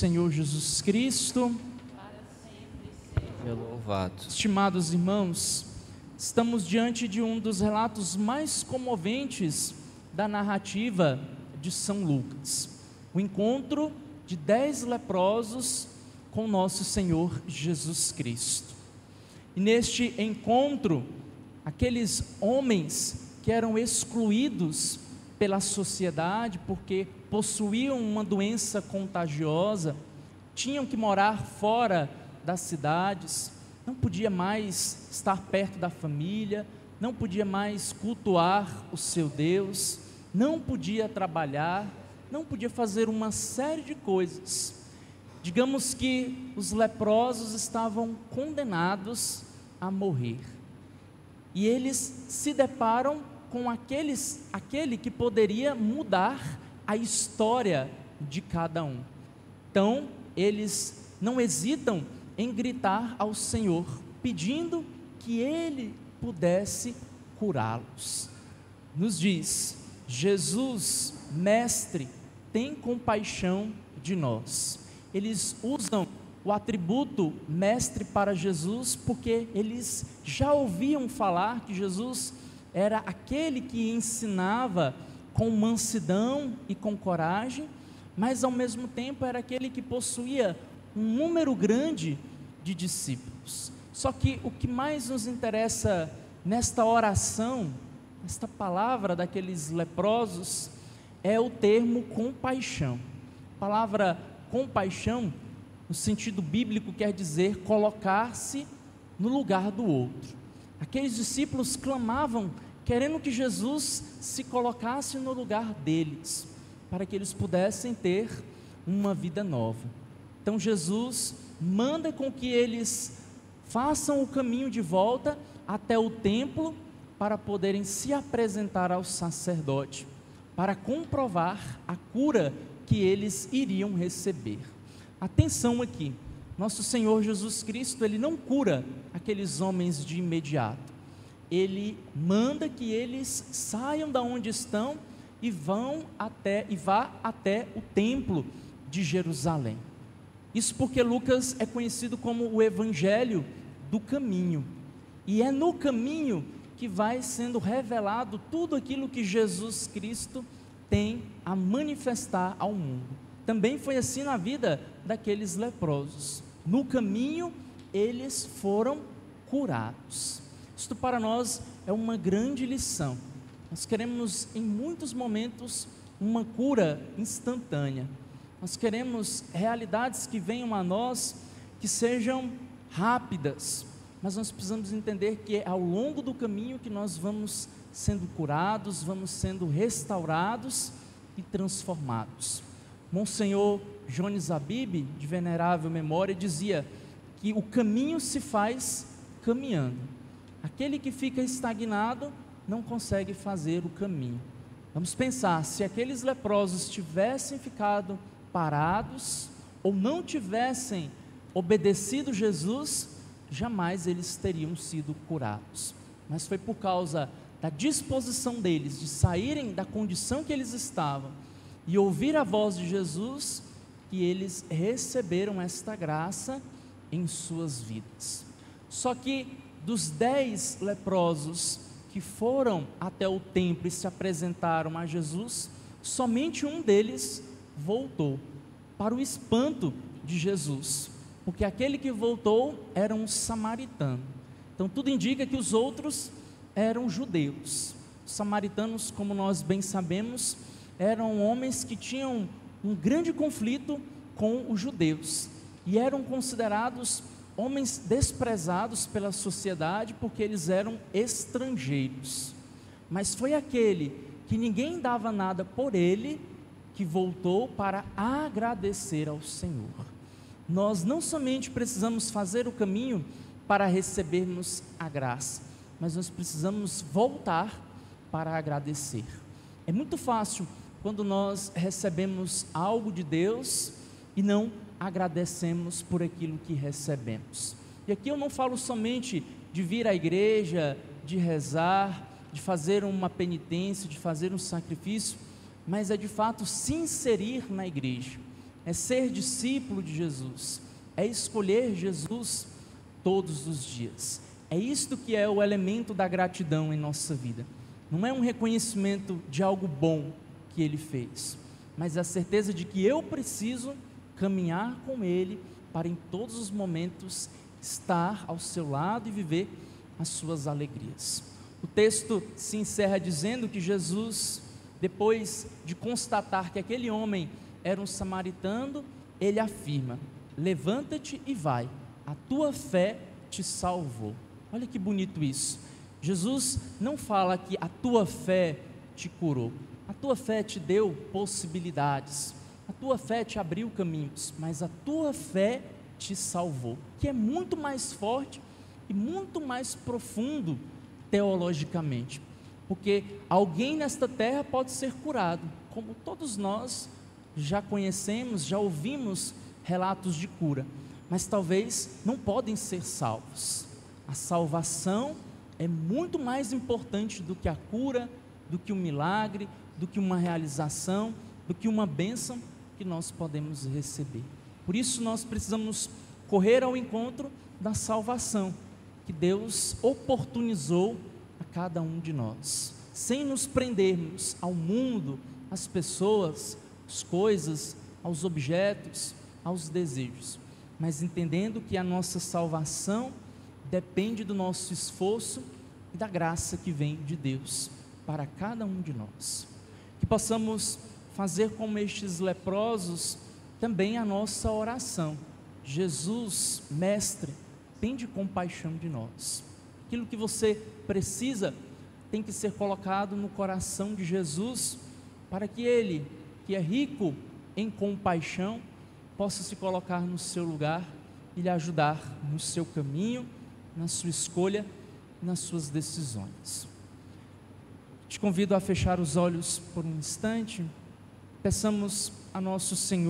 Senhor Jesus Cristo. Seja louvado. Estimados irmãos, estamos diante de um dos relatos mais comoventes da narrativa de São Lucas, o encontro de 10 leprosos com nosso Senhor Jesus Cristo. E neste encontro, aqueles homens que eram excluídos pela sociedade porque possuíam uma doença contagiosa, tinham que morar fora das cidades, não podia mais estar perto da família, não podia mais cultuar o seu Deus, não podia trabalhar, não podia fazer uma série de coisas. Digamos que os leprosos estavam condenados a morrer, e eles se deparam com aquele que poderia mudar a história de cada um. Então, eles não hesitam em gritar ao Senhor, pedindo que Ele pudesse curá-los. Nos diz: Jesus, Mestre, tem compaixão de nós. Eles usam o atributo mestre para Jesus porque eles já ouviam falar que Jesus era aquele que ensinava com mansidão e com coragem, mas ao mesmo tempo era aquele que possuía um número grande de discípulos. Só que o que mais nos interessa nesta oração, esta palavra daqueles leprosos, é o termo compaixão. A palavra compaixão, no sentido bíblico, quer dizer colocar-se no lugar do outro. Aqueles discípulos clamavam, querendo que Jesus se colocasse no lugar deles, para que eles pudessem ter uma vida nova. Então Jesus manda com que eles façam o caminho de volta até o templo, para poderem se apresentar ao sacerdote, para comprovar a cura que eles iriam receber. Atenção aqui, nosso Senhor Jesus Cristo, Ele não cura aqueles homens de imediato. Ele manda que eles saiam da onde estão e vá até o templo de Jerusalém. Isso porque Lucas é conhecido como o Evangelho do caminho, e é no caminho que vai sendo revelado tudo aquilo que Jesus Cristo tem a manifestar ao mundo. Também foi assim na vida daqueles leprosos. No caminho eles foram curados. Isto para nós é uma grande lição. Nós queremos em muitos momentos uma cura instantânea. Nós queremos realidades que venham a nós, que sejam rápidas, mas nós precisamos entender que é ao longo do caminho que nós vamos sendo curados, vamos sendo restaurados e transformados. Monsenhor Jones Abib, de venerável memória, dizia que o caminho se faz caminhando. Aquele que fica estagnado não consegue fazer o caminho. Vamos pensar, se aqueles leprosos tivessem ficado parados ou não tivessem obedecido Jesus, jamais eles teriam sido curados. Mas foi por causa da disposição deles de saírem da condição que eles estavam e ouvir a voz de Jesus, que eles receberam esta graça em suas vidas. Só que dos 10 leprosos que foram até o templo e se apresentaram a Jesus, somente um deles voltou, para o espanto de Jesus, porque aquele que voltou era um samaritano. Então tudo indica que os outros eram judeus. Os samaritanos, como nós bem sabemos, eram homens que tinham um grande conflito com os judeus, e eram considerados homens desprezados pela sociedade, porque eles eram estrangeiros. Mas foi aquele que ninguém dava nada por ele, que voltou para agradecer ao Senhor. Nós não somente precisamos fazer o caminho para recebermos a graça, mas nós precisamos voltar para agradecer. É muito fácil quando nós recebemos algo de Deus e não agradecemos por aquilo que recebemos. E aqui eu não falo somente de vir à igreja, de rezar, de fazer uma penitência, de fazer um sacrifício, mas é de fato se inserir na igreja. é ser discípulo de Jesus, é escolher Jesus todos os dias. É isto que é o elemento da gratidão em nossa vida. Não é um reconhecimento de algo bom que Ele fez, mas a certeza de que eu preciso caminhar com Ele para em todos os momentos estar ao seu lado e viver as suas alegrias. O texto se encerra dizendo que Jesus, depois de constatar que aquele homem era um samaritano, ele afirma: levanta-te e vai, a tua fé te salvou. Olha que bonito isso. Jesus não fala que a tua fé te curou, a tua fé te deu possibilidades, a tua fé te abriu caminhos, mas a tua fé te salvou, que é muito mais forte e muito mais profundo teologicamente, porque alguém nesta terra pode ser curado, como todos nós já conhecemos, já ouvimos relatos de cura, mas talvez não podem ser salvos. A salvação é muito mais importante do que a cura, do que um milagre, do que uma realização, do que uma bênção que nós podemos receber. Por isso nós precisamos correr ao encontro da salvação que Deus oportunizou a cada um de nós, sem nos prendermos ao mundo, às pessoas, às coisas, aos objetos, aos desejos, mas entendendo que a nossa salvação depende do nosso esforço e da graça que vem de Deus para cada um de nós. Que possamos fazer como estes leprosos também a nossa oração: Jesus, Mestre, tende compaixão de nós. Aquilo que você precisa tem que ser colocado no coração de Jesus, para que Ele, que é rico em compaixão, possa se colocar no seu lugar e lhe ajudar no seu caminho, na sua escolha, nas suas decisões. Te convido a fechar os olhos por um instante, peçamos a nosso Senhor